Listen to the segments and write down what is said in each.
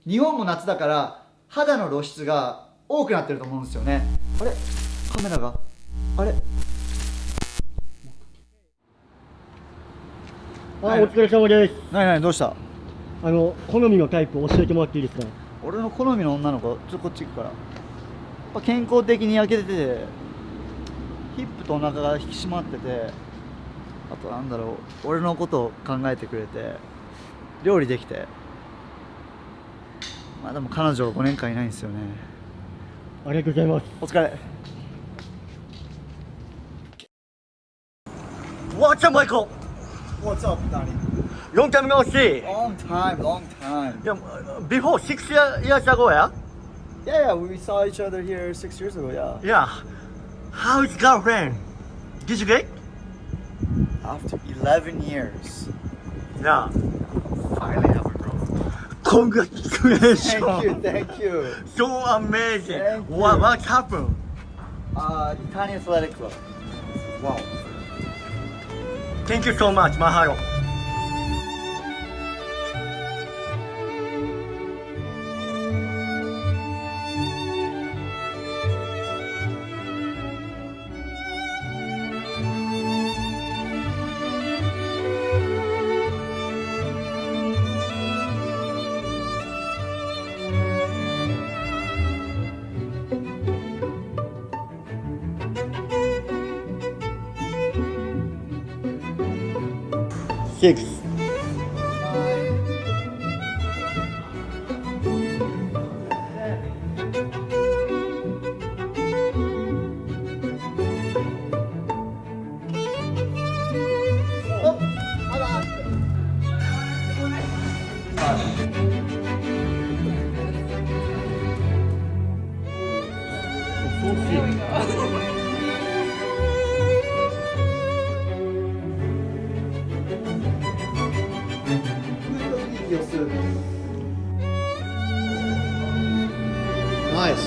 日本も夏だから肌の露出が多くなってると思うんですよね。あれカメラがあれお疲れ様です。何どうした？好みのタイプ教えてもらっていいですか？俺の好みの女の子ちょっとこっち行くから。やっぱ健康的に焼けててヒップとお腹が引き締まってて、あとなんだろう、俺のことを考えてくれて料理できて、まあでも彼女5年間いないんですよね。ありがとうございます。お疲れ。 What's up, Michael? What's up, Danny? Long time no see. Long time. Yeah, before 6 years ago, yeah? Yeah, we saw each other here 6 years ago, yeah. Yeah. How is girlfriend? Did you get? After 11 years. Yeah. Finally have a girlfriend. Congratulations. Thank you. So amazing. Thank you. What happened? Italian Athletic Club. Wow. Thank you so much, Mahalo. Six. Nice.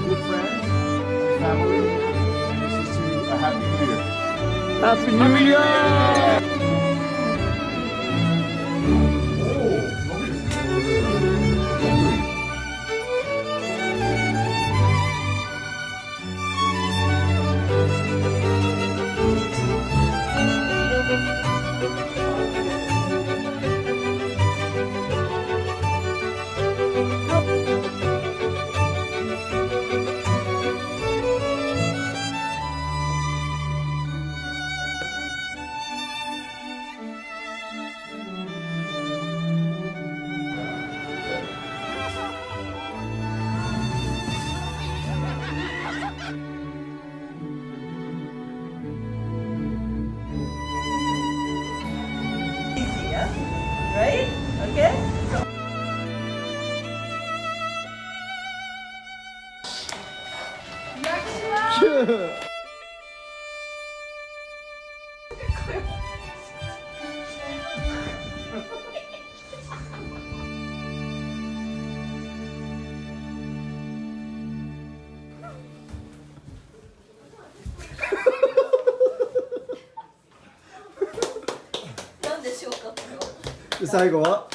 Good friends, family, and wishes you a happy new year. Happy New Year! Right? Okay? de 最後は